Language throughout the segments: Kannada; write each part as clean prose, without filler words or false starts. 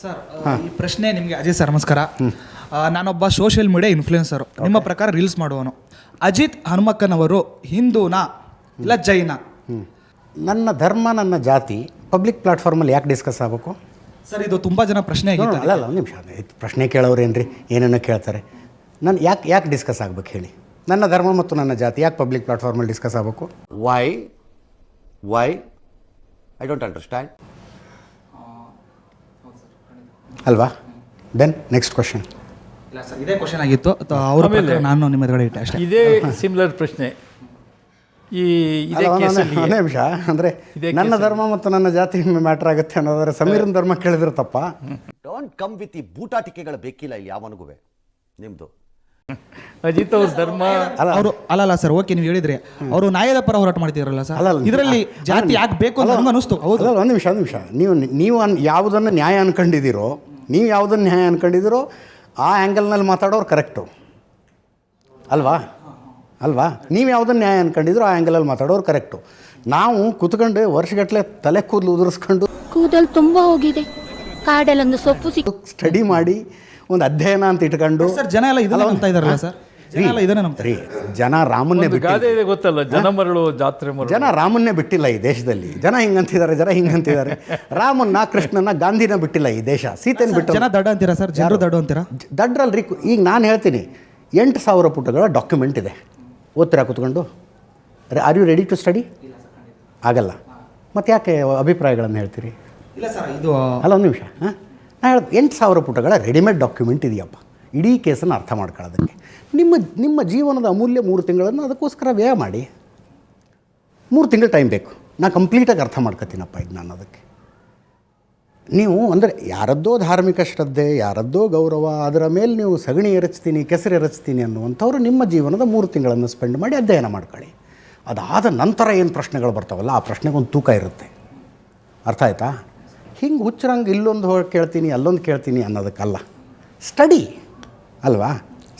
ಸರ್ ಈ ಪ್ರಶ್ನೆ ನಿಮಗೆ ಅಜಯ್ ಸರ್ ನಮಸ್ಕಾರ. ನಾನೊಬ್ಬ ಸೋಷಿಯಲ್ ಮೀಡಿಯಾ ಇನ್ಫ್ಲೂಯೆನ್ಸರು. ನಿಮ್ಮ ಪ್ರಕಾರ ರೀಲ್ಸ್ ಮಾಡುವನು. ಅಜಿತ್ ಹನುಮಕ್ಕನವರು ಹಿಂದೂನಾ ಇಲ್ಲ ಜೈನ? ನನ್ನ ಧರ್ಮ ನನ್ನ ಜಾತಿ ಪಬ್ಲಿಕ್ ಪ್ಲಾಟ್ಫಾರ್ಮಲ್ಲಿ ಯಾಕೆ ಡಿಸ್ಕಸ್ ಆಗಬೇಕು ಸರ್? ಇದು ತುಂಬ ಜನ ಪ್ರಶ್ನೆ ಆಗಿತ್ತು. ಅಲ್ಲ ಒಂದು ನಿಮಿಷ, ಪ್ರಶ್ನೆ ಕೇಳೋರೇನ್ರಿ ಏನೇನೋ ಕೇಳ್ತಾರೆ. ನಾನು ಯಾಕೆ ಡಿಸ್ಕಸ್ ಆಗ್ಬೇಕು ಹೇಳಿ? ನನ್ನ ಧರ್ಮ ಮತ್ತು ನನ್ನ ಜಾತಿ ಯಾಕೆ ಪಬ್ಲಿಕ್ ಪ್ಲಾಟ್ಫಾರ್ಮಲ್ಲಿ ಡಿಸ್ಕಸ್ ಆಗಬೇಕು? Why I don't understand. ಅಲ್ವಾ? Then next question. ಇಲ್ಲ ಸರ್, ಇದೇ ಕ್ವಶನ್ ಆಗಿತ್ತು. ಅವ್ರ ಮೇಲೆ ನಾನು ನಿಮ್ಮ ಎದುರುಗಡೆ ಇಟ್ಟೆ ಅಷ್ಟೇ. ಇದೇ ಸಿಮಿಲರ್ ಪ್ರಶ್ನೆ. ಒಂದೇ ನಿಮಿಷ, ಅಂದರೆ ನನ್ನ ಧರ್ಮ ಮತ್ತು ನನ್ನ ಜಾತಿ ಮ್ಯಾಟ್ರ್ ಆಗುತ್ತೆ ಅನ್ನೋದಾದ್ರೆ ಸಮೀರನ ಧರ್ಮ ಕೇಳಿದ್ರೆ ತಪ್ಪ? ಡೋಂಟ್ ಕಮ್ ವಿತ್ ಈ ಬೂಟಾಟಿಕೆಗಳು ಬೇಕಿಲ್ಲ ಇಲ್ಲಿ ಯಾವನಿಗೂ ನಿಮ್ಮದು. ಅಜಿತ್ ಅವ್ರ ಧರ್ಮ ಅವರು ಅಲ್ಲ ಸರ್, ಓಕೆ ನೀವು ಹೇಳಿದ್ರಿ ಅವರು ನ್ಯಾಯದ ಪರ ಹೋರಾಟ ಮಾಡ್ತಿದ್ರಲ್ಲ ಸರ್, ಇದರಲ್ಲಿ ಜಾತಿ ಯಾಕೆ ಬೇಕು ಅಂತ ನಮ್ಗೆ ಅನಿಸ್ತು. ಹೌದು, ಒಂದು ನಿಮಿಷ, ನೀವು ಯಾವುದನ್ನು ನ್ಯಾಯ ಅನ್ಕೊಂಡಿದ್ದೀರೋ, ನೀವು ಯಾವುದನ್ನು ನ್ಯಾಯ ಅನ್ಕೊಂಡಿದ್ದೀರೋ ಆ ಆ್ಯಂಗಲ್ನಲ್ಲಿ ಮಾತಾಡೋರು ಕರೆಕ್ಟು ಅಲ್ವಾ? ನೀವು ಯಾವುದನ್ನು ನ್ಯಾಯ ಅನ್ಕೊಂಡಿದ್ರು ಆ ಆ್ಯಂಗಲಲ್ಲಿ ಮಾತಾಡೋರು ಕರೆಕ್ಟು. ನಾವು ಕೂತ್ಕೊಂಡು ವರ್ಷಗಟ್ಟಲೆ ತಲೆ ಕೂದಲು ಉದುರಿಸ್ಕೊಂಡು ಕೂದಲು ತುಂಬ ಹೋಗಿದೆ, ಕಾಡಲ್ಲೊಂದು ಸೊಪ್ಪು ಸ್ಟಡಿ ಮಾಡಿ ಒಂದು ಅಧ್ಯಯನ ಅಂತ ಇಟ್ಕೊಂಡು ಸರ್ ಜನ ಎಲ್ಲ ಇದನ್ನ ನಂಬ್ತಾ ಇದಾರಲ್ಲ ಸರ್. ಜನ ಎಲ್ಲ ಇದನ್ನ ನಂಬ್ತಾರೆ. ಜನ ರಾಮನ್ನೇ ಗಾದೆ ಇದೆ ಗೊತ್ತಲ್ಲ, ಜನ ಮರಳು ಜಾತ್ರೆ ಮರಳು. ಜನ ರಾಮನ್ನೇ ಬಿಟ್ಟಿಲ್ಲ ಈ ದೇಶದಲ್ಲಿ. ಜನ ಹಿಂಗಂತಿದ್ದಾರೆ. ರಾಮನ್ನ, ಕೃಷ್ಣನ, ಗಾಂಧಿನ ಬಿಟ್ಟಿಲ್ಲ ಈ ದೇಶ. ಸೀತೆನ ಬಿಟ್ಟು ಜನ ದಡ್ಡ ಅಂತೀರಾ ಸರ್? ಜನರು ದಡ್ಡ ಅಂತೀರಾ? ದಡ್ರಲ್ರಿ. ಈಗ ನಾನು ಹೇಳ್ತೀನಿ, 8,000 ಪುಟಗಳ ಡಾಕ್ಯುಮೆಂಟ್ ಇದೆ. ಓದ್ತೀರಾ ಕೂತ್ಕೊಂಡು? Are you ready to study? ಆಗಲ್ಲ. ಮತ್ತು ಯಾಕೆ ಅಭಿಪ್ರಾಯಗಳನ್ನು ಹೇಳ್ತೀರಿ? ಇಲ್ಲ ಸರ್, ಇದು ಅಲ್ಲ ಒಂದು ನಿಮಿಷ. ನಾನು ಹೇಳೋದು 8,000 ಪುಟಗಳ ರೆಡಿಮೇಡ್ ಡಾಕ್ಯುಮೆಂಟ್ ಇದೆಯಪ್ಪ ಇಡೀ ಕೇಸನ್ನು ಅರ್ಥ ಮಾಡ್ಕೊಳ್ಳೋದಕ್ಕೆ. ನಿಮ್ಮ ಜೀವನದ ಅಮೂಲ್ಯ 3 ತಿಂಗಳನ್ನು ಅದಕ್ಕೋಸ್ಕರ ವ್ಯಯ ಮಾಡಿ. 3 ತಿಂಗಳು ಟೈಮ್ ಬೇಕು. ನಾನು ಕಂಪ್ಲೀಟಾಗಿ ಅರ್ಥ ಮಾಡ್ಕೊತೀನಪ್ಪ ಇದು ನಾನು ಅದಕ್ಕೆ. ನೀವು ಅಂದರೆ ಯಾರದ್ದೋ ಧಾರ್ಮಿಕ ಶ್ರದ್ಧೆ, ಯಾರದ್ದೋ ಗೌರವ, ಅದರ ಮೇಲೆ ನೀವು ಸಗಣಿ ಎರಚ್ತೀನಿ, ಕೆಸರು ಎರಚ್ತೀನಿ ಅನ್ನುವಂಥವ್ರು ನಿಮ್ಮ ಜೀವನದ 3 ತಿಂಗಳನ್ನು ಸ್ಪೆಂಡ್ ಮಾಡಿ ಅಧ್ಯಯನ ಮಾಡ್ಕೊಳ್ಳಿ. ಅದಾದ ನಂತರ ಏನು ಪ್ರಶ್ನೆಗಳು ಬರ್ತಾವಲ್ಲ, ಆ ಪ್ರಶ್ನೆಗೊಂದು ತೂಕ ಇರುತ್ತೆ. ಅರ್ಥ ಆಯ್ತಾ? ಹಿಂಗೆ ಹುಚ್ಚರಂಗೆ ಇಲ್ಲೊಂದು ಕೇಳ್ತೀನಿ ಅಲ್ಲೊಂದು ಕೇಳ್ತೀನಿ ಅನ್ನೋದಕ್ಕಲ್ಲ. ಸ್ಟಡಿ ಅಲ್ವಾ?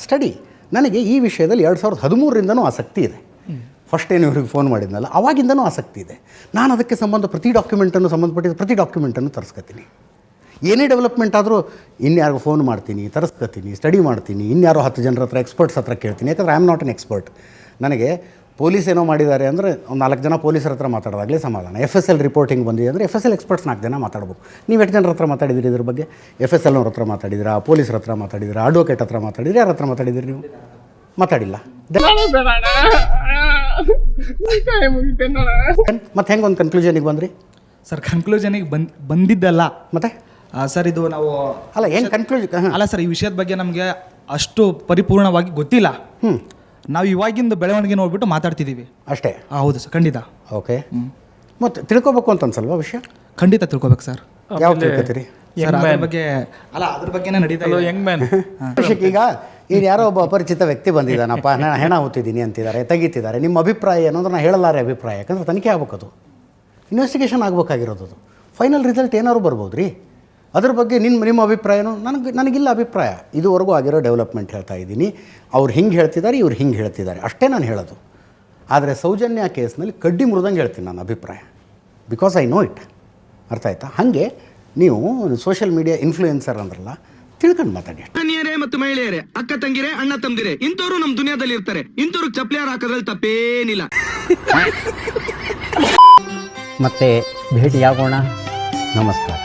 ಸ್ಟಡಿ. ನನಗೆ ಈ ವಿಷಯದಲ್ಲಿ 2013ರಿಂದನೂ ಆಸಕ್ತಿ ಇದೆ. ಫಸ್ಟ್ ಏನು ಇವ್ರಿಗೆ ಫೋನ್ ಮಾಡಿದ್ನಲ್ಲ ಅವಾಗಿಂದನೂ ಆಸಕ್ತಿ ಇದೆ. ನಾನು ಅದಕ್ಕೆ ಪ್ರತಿ ಸಂಬಂಧಪಟ್ಟಿದ್ದ ಪ್ರತಿ ಡಾಕ್ಯುಮೆಂಟನ್ನು ತರಿಸ್ಕೊತೀನಿ. ಏನೇ ಡೆವಲಪ್ಮೆಂಟ್ ಆದರೂ ಇನ್ಯಾರಿಗೂ ಫೋನ್ ಮಾಡ್ತೀನಿ, ತರಿಸ್ಕೊತೀನಿ, ಸ್ಟಡಿ ಮಾಡ್ತೀನಿ, ಇನ್ಯಾರೋ 10 ಜನರ ಹತ್ರ, ಎಕ್ಸ್ಪರ್ಟ್ಸ್ ಹತ್ರ ಕೇಳ್ತೀನಿ. ಯಾಕಂದರೆ I am not an expert. ನನಗೆ ಪೊಲೀಸ್ ಏನೋ ಮಾಡಿದ್ದಾರೆ ಅಂದರೆ ಒಂದು 4 ಜನ ಪೊಲೀಸರ ಹತ್ರ ಮಾತಾಡೋದಾಗಲೇ ಸಮಾಧಾನ. FSL ರಿಪೋರ್ಟಿಂಗ್ ಬಂದಿದೆ ಅಂದರೆ FSL ಎಕ್ಸ್ಪರ್ಟ್ಸ್ 4 ಜನ ಮಾತಾಡ್ಬೇಕು. ನೀವು 8 ಜನರ ಹತ್ರ ಮಾತಾಡಿದಿರಿ ಇದ್ರ ಬಗ್ಗೆ? FSLನವ್ರ ಹತ್ರ ಮಾತಾಡಿದಿರಾ? ಪೊಲೀಸರ ಹತ್ರ ಮಾತಾಡಿದಿರಾ? ಅಡ್ವೊಕೇಟ್ ಹತ್ರ ಮಾತಾಡಿದಿರಿ? ಯಾರ ಹತ್ರ ಮಾತಾಡಿದಿರಿ? ನೀವು ಮಾತಾಡಿಲ್ಲ. ಮತ್ತೆ ಹೆಂಗೆ ಒಂದು ಕನ್ಕ್ಲೂಷನಿಗೆ ಬಂದ್ರಿ ಸರ್? ಕನ್ಕ್ಲೂಷನಿಗೆ ಬಂದಿದ್ದಲ್ಲ ಮತ್ತೆ ಸರ್, ಇದು ನಾವು ಅಲ್ಲ ಏನು ಕನ್ಕ್ಲೂಷನ್ ಅಲ್ಲ ಸರ್, ಈ ವಿಷಯದ ಬಗ್ಗೆ ನಮಗೆ ಅಷ್ಟು ಪರಿಪೂರ್ಣವಾಗಿ ಗೊತ್ತಿಲ್ಲ. ನಾವು ಇವಾಗಿಂದ ಬೆಳವಣಿಗೆ ನೋಡ್ಬಿಟ್ಟು ಮಾತಾಡ್ತಿದ್ದೀವಿ ಅಷ್ಟೇ. ಹೌದು ಸರ್, ಖಂಡಿತ. ಓಕೆ. ಮತ್ತು ತಿಳ್ಕೊಬೇಕು ಅಂತ ಅನ್ಸಲ್ವಾ ವಿಷಯ? ಖಂಡಿತ ತಿಳ್ಕೊಬೇಕು ಸರ್. ಯಾವ ತಿಳ್ಕೊತೀರಿ ಸರ್? ಅದ್ರ ಬಗ್ಗೆ ಅಲ್ಲ, ಅದ್ರ ಬಗ್ಗೆನೇ ನಡೀತಾ ಇದೆ. ಯಂಗ್ ಮ್ಯಾನ್ ಈಗ ಯಾರೋ ಒಬ್ಬ ಅಪರಿಚಿತ ವ್ಯಕ್ತಿ ಬಂದಿದ್ದಾನಪ್ಪ, ನಾನು ಹೆಣ ಹೊತ್ತಿದ್ದೀನಿ ಅಂತಿದ್ದಾರೆ, ತೆಗಿತಿದ್ದಾರೆ. ನಿಮ್ಮ ಅಭಿಪ್ರಾಯ ಏನು ಅಂದ್ರೆ ನಾನು ಹೇಳಲಾರೆ ಅಭಿಪ್ರಾಯ. ಯಾಕಂದ್ರೆ ತನಿಖೆ ಆಗ್ಬೇಕದು, ಇನ್ವೆಸ್ಟಿಗೇಷನ್ ಆಗಬೇಕಾಗಿರೋದು. ಅದು ಫೈನಲ್ ರಿಸಲ್ಟ್ ಏನಾದ್ರು ಬರ್ಬೋದು ರೀ. ಅದ್ರ ಬಗ್ಗೆ ನಿಮ್ಮ ಅಭಿಪ್ರಾಯನೂ ನನಗಿಲ್ಲ ಅಭಿಪ್ರಾಯ. ಇದುವರೆಗೂ ಆಗಿರೋ ಡೆವಲಪ್ಮೆಂಟ್ ಹೇಳ್ತಾ ಇದ್ದೀನಿ. ಅವ್ರು ಹಿಂಗೆ ಹೇಳ್ತಿದ್ದಾರೆ, ಇವ್ರು ಹಿಂಗೆ ಹೇಳ್ತಿದ್ದಾರೆ, ಅಷ್ಟೇ ನಾನು ಹೇಳೋದು. ಆದರೆ ಸೌಜನ್ಯ ಕೇಸ್ನಲ್ಲಿ ಕಡ್ಡಿ ಮುರಿದಂಗೆ ಹೇಳ್ತೀನಿ ನನ್ನ ಅಭಿಪ್ರಾಯ. Because I know it. ಅರ್ಥ ಆಯ್ತಾ? ಹಾಗೆ ನೀವು ಸೋಷಿಯಲ್ ಮೀಡಿಯಾ ಇನ್ಫ್ಲೂಯೆನ್ಸರ್ ಅಂದ್ರಲ್ಲ, ತಿಳ್ಕೊಂಡು ಮಾತಾಡಿ. ಅನಿಯರೇ ಮತ್ತು ಮಹಿಳೆಯರೇ, ಅಕ್ಕ ತಂಗಿರೇ, ಅಣ್ಣ ತಮ್ಮದಿರೇ, ಇಂಥವ್ರು ನಮ್ಮ ದುನಿಯಾದಲ್ಲಿ ಇರ್ತಾರೆ. ಇಂಥವ್ರಿಗೆ ಚಪ್ಪಲಿ ಹಾಕೋದ್ರಲ್ಲಿ ತಪ್ಪೇನಿಲ್ಲ. ಮತ್ತೆ ಭೇಟಿಯಾಗೋಣ. ನಮಸ್ಕಾರ.